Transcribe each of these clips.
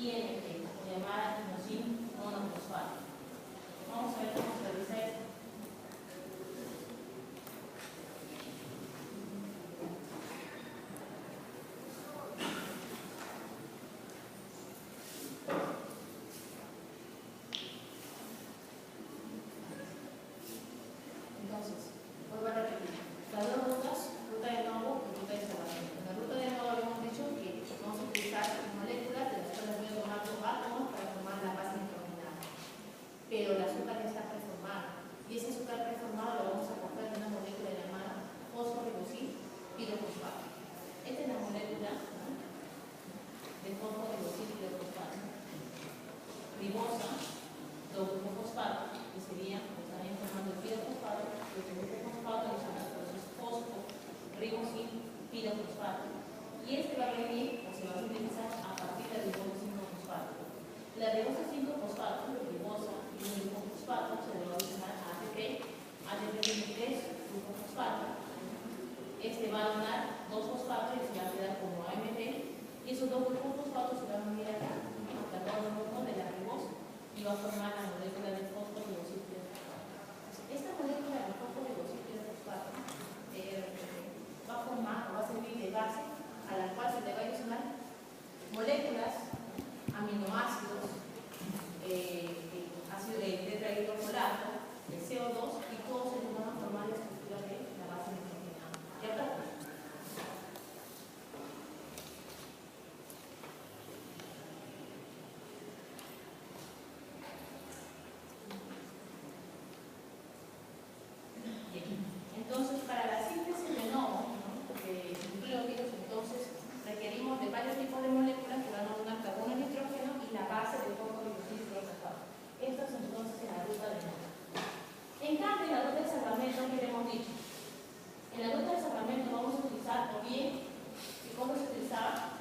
INT, o llamada inosina monofosfato. Vamos a ver cómo se realiza esto. Entonces, vuelvo a repetir. Las dos rutas, ruta de nodo y ruta de salvamento. En la ruta de nodo habíamos dicho que vamos a utilizar moléculas de las cuales voy a tomar dos átomos para formar la base nitrogenada. Pero el azúcar ya está preformado. Y ese azúcar preformado lo vamos a coger de una molécula llamada fosforibosil pirofosfato. Esta es la molécula, ¿no?, de fosforibosil pirofosfato. Ribosa, doble fosfato, que sería, pues, también formando el pirofosfato, que es el fosfato adicional, entonces fosfo, ribosil, pirofosfato. Y este va a venir, o se va a utilizar a partir del ribosa 5-fosfato. La ribosa 5-fosfato, ribosa y un ribofosfato, se le va a utilizar a ATP, ATP tiene 3 ribofosfato. Este va a donar 2 fosfatos y se va a quedar como AMP, y esos 2 ribofosfatos se van a unir acá, hasta todo el mundo de la ribosa, y va a formar la molécula de fosforibosil pirofosfato. Esta molécula de fosforibosil pirofosfato va a formar o va a servir de base a la cual se le va a adicionar moléculas, aminoácidos, ácido tetrahidrofolato, el CO2, y todos ellos van a formar la estructura de la base nitrogenada. ¿De acuerdo? Entonces, para la síntesis de nodo, ¿no?, de nucleótidos, entonces requerimos de varios tipos de moléculas que van a donar carbono y nitrógeno y la base del fosforibosil pirofosfato. Esto es entonces en la ruta de nodo. En cambio, en la ruta de salvamento, ¿qué le hemos dicho? En la ruta de salvamento vamos a utilizar, o bien, ¿cómo se utilizaba?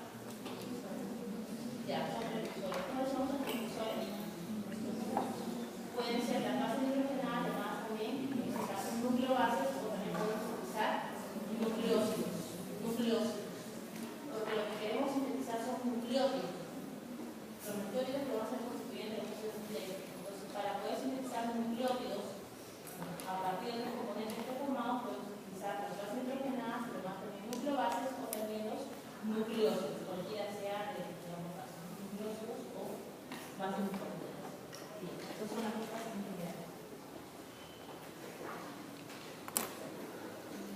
Ya, son precursores. ¿Cuáles son los precursores? Pueden ser las bases nitrogenadas, llamadas también, en este caso, nucleobases, o también podemos utilizar nucleósidos. Porque lo que queremos sintetizar son nucleótidos. Los nucleótidos que van a ser constituyentes de los ácidos nucleicos. Entonces, para poder sintetizar nucleótidos, a partir de los componentes preformados, podemos utilizar las bases nitrogenadas, además también nucleobases o también los nucleósidos, cualquiera sea de nucleósidos o bases nitrogenadas. Bien, estas son las cosas en general.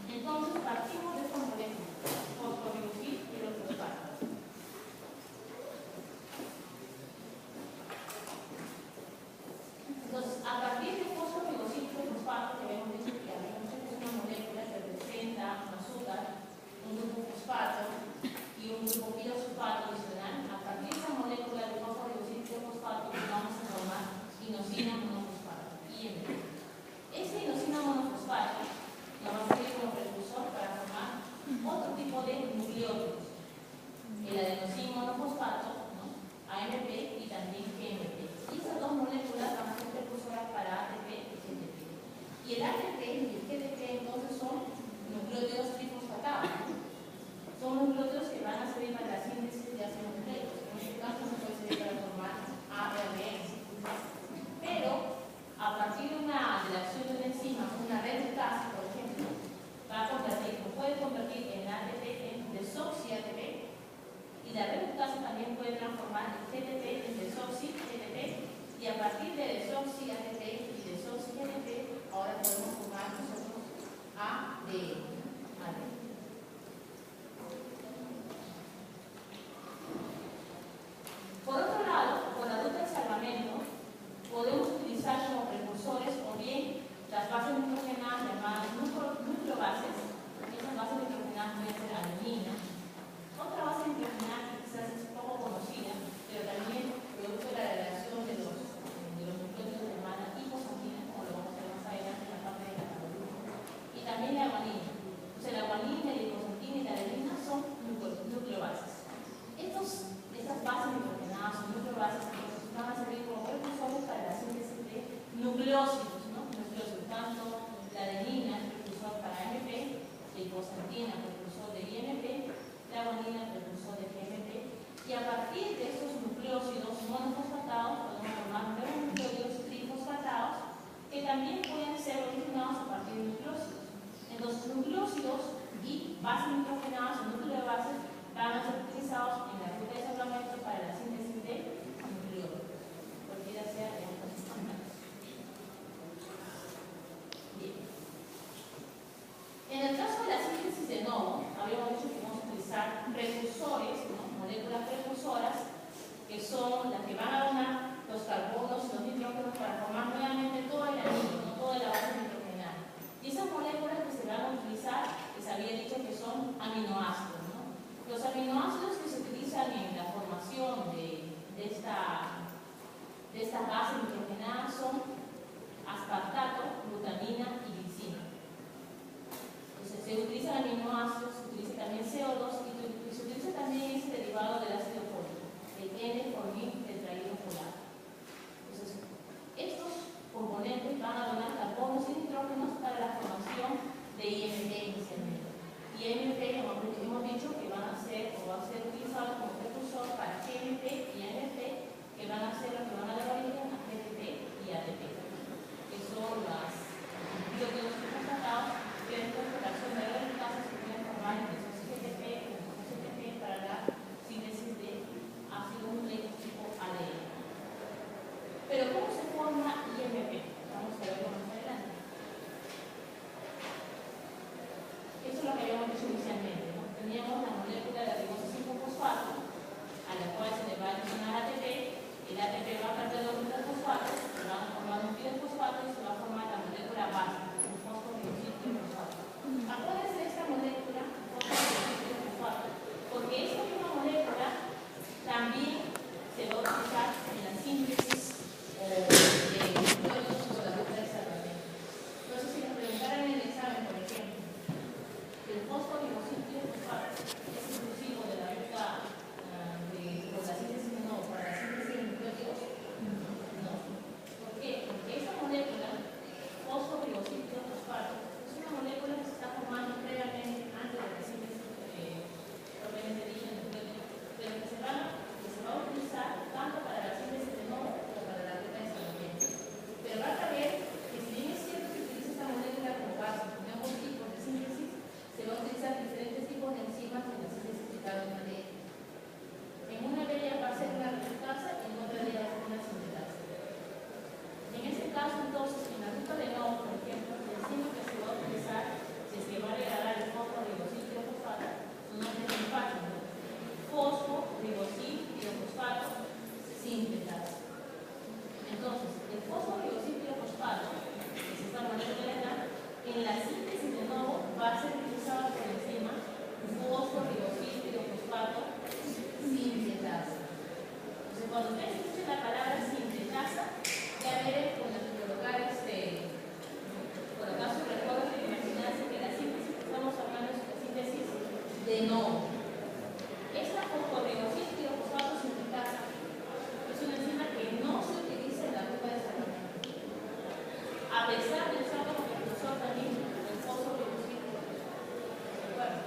Entonces, partimos de esta molécula, fosforibosil pirofosfato. Entonces, a partir del fosforibosil pirofosfato, que habíamos dicho que es una molécula que representa un azúcar, un grupo fosfato y un grupo pirofosfato adicional, a partir de esa molécula de fosforibosil pirofosfato vamos a formar inosina monofosfato, IMP. Esta inosina monofosfato nos va a servir como precursor para formar otro tipo de nucleótidos, el adenosín monofosfato, ¿no?, AMP, y también GMP. Y esas dos moléculas van a ser precursoras para ATP y GTP. Y el ATP y el GTP entonces son nucleótidos trifosfatados. Son nucleótidos que van a servir para la síntesis de ácidos nucleicos. En este caso no puede servir para formar ARNs. Pero a partir de la acción de una enzima, una reductasa, por ejemplo, va a convertir, o puede convertir en ATP en desoxi-ATP, y la reductasa también puede transformar el GTP en desoxi-GTP, y a partir de desoxi-ATP y desoxi-GTP, ahora podemos formar nosotros ADN. Por otro lado, con la ruta de salvamento, podemos utilizar como precursores o bien las bases nitrogenadas llamadas nucleobases. Esas bases nitrogenadas pueden ser adenina. Otra base nitrogenada que quizás es poco conocida, pero también aminoácidos y bases nitrogenadas o núcleos de bases van a ser utilizados en la ruta de desarrollamiento para la síntesis de nucleótidos, cualquiera sea de estas sustancias. Bien. En el caso de la síntesis de novo, habíamos dicho que vamos a utilizar precursores, ¿no? Moléculas precursoras, que son las que van a donar los carbonos y los nitrógenos para formar nuevamente todo el anillo, no toda la base nitrogenada. Y esas moléculas que se van a utilizar, les había dicho que son aminoácidos, ¿no? Los aminoácidos que se utilizan en la formación de estas bases nitrogenadas son aspartato, glutamina y glicina. Entonces, se utilizan aminoácidos, se utiliza también CO2 y se utiliza también ese derivado del ácido fólico, el N-formil tetrahidrofolato. Entonces, estos componentes van a donar carbonos y nitrógenos para la formación de IMP inicialmente. IMP hemos dicho que van a ser o va a ser utilizado como precursor para GMP y AMP, que van a ser los que van a dar origen a GTP y ATP, que son los tratados que después de la acción de la reactasa se pueden formar en esos GTP o GTP para la síntesis de ácidos nucleicos tipo ADN. Pero ¿cómo se forma IMP? Vamos a verlo más adelante. Eso es lo que habíamos dicho inicialmente, ¿no? Teníamos la molécula de ribosa 5-fosfato, a la cual se le va a adicionar ATP. El ATP va a perder los fosfatos, se van a formar un fosfato y se va a formar la molécula base, el fosfodioxidofosfato. Acuérdense de esta molécula, fosfodioxidofosfato, porque esta misma molécula también se va a utilizar en la síntesis de nucleótidos por la ruta de desarrollamiento. Entonces, si nos preguntaran en el examen, por ejemplo, el fosfodioxidofosfato es exclusivo de la ruta por la síntesis de nuevo, para la síntesis de nucleótidos, no. ¿Por qué? Porque esa molécula, fosfodioxidofosfato, es una molécula que se está formando previamente antes de la síntesis propiamente dicha de nucleótidos, pero que se va a utilizar tanto para la síntesis de nuevo como para la ruta de desarrollamiento. Pero va a saber que si bien es cierto que utiliza esta molécula como base en ambos tipos de síntesis, se va a utilizar diferentes tipos de enzimas en la síntesis de cada una de ellas. En una de ellas va a ser una reductasa y en otra de ellas va a ser una sintetasa. En este caso, entonces, en la ruta de novo, por ejemplo, la enzima que se va a utilizar, si se va a degradar el fosfodioxidofosfato, son unas fáciles. Fosfodioxidofosfato sintetasa. Entonces, el fosfodioxidofosfato, que es esta molécula, en la síntesis de nuevo va a ser utilizado por la enzima fosfodioxidofosfato sintetasa. Entonces, cuando ustedes escuchen la palabra sintetasa, ya veré colocar su recuerdo de imaginarse que la síntesis que estamos hablando es la síntesis de novo. Esta fosfodioxidofosfato sintetasa es una enzima que no se utiliza en la ruta de desarrollamiento, a pesar de usar como precursor también el fosfodioxidofosfato. ¿De acuerdo?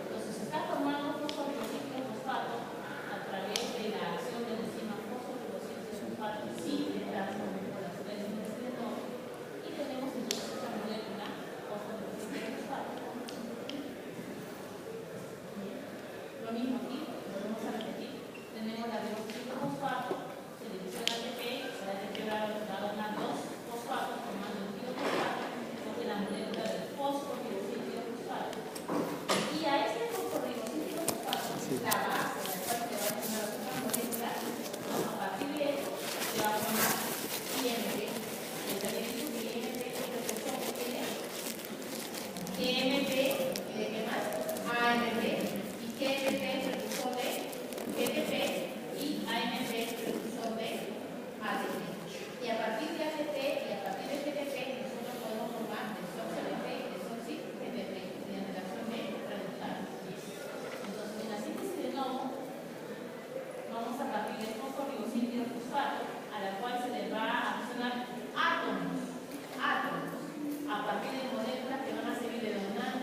Entonces se está formando fosfodioxidofosfato a través de la acción de la enzima fosfodioxidofosfato sintetasa por la síntesis de novo, y tenemos entonces esta molécula fosfodioxidofosfato. Lo mismo aquí, volvemos a repetir. Tenemos la ribosa 5-fosfato, se le dice el ATP, el ATP va a donar dos fosfatos formando el fosfato, porque la molécula del fosfodioxidofosfato. Y a este fosfodioxidofosfato, la base, la cual se va a formar otra molécula, a partir de esto se va a formar IMP. Les había dicho que IMP es el precursor que tiene IMP, ¿y de qué más? AMP. GTP es precursor de GTP y AMP es precursor de ATP. Y a partir de ATP y a partir de GTP nosotros podemos formar desoxi-ATP y desoxi-GTP en relación de reductasa. Entonces, en la síntesis de novo vamos a partir del fosfodioxidofosfato, a la cual se le va a adicionar átomos, a partir de moléculas que van a seguir de donar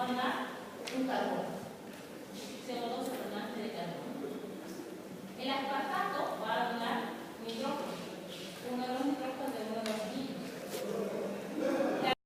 a donar un carbono. CO2 retornante de carbono. El aspartato va a donar nitrógeno, uno de los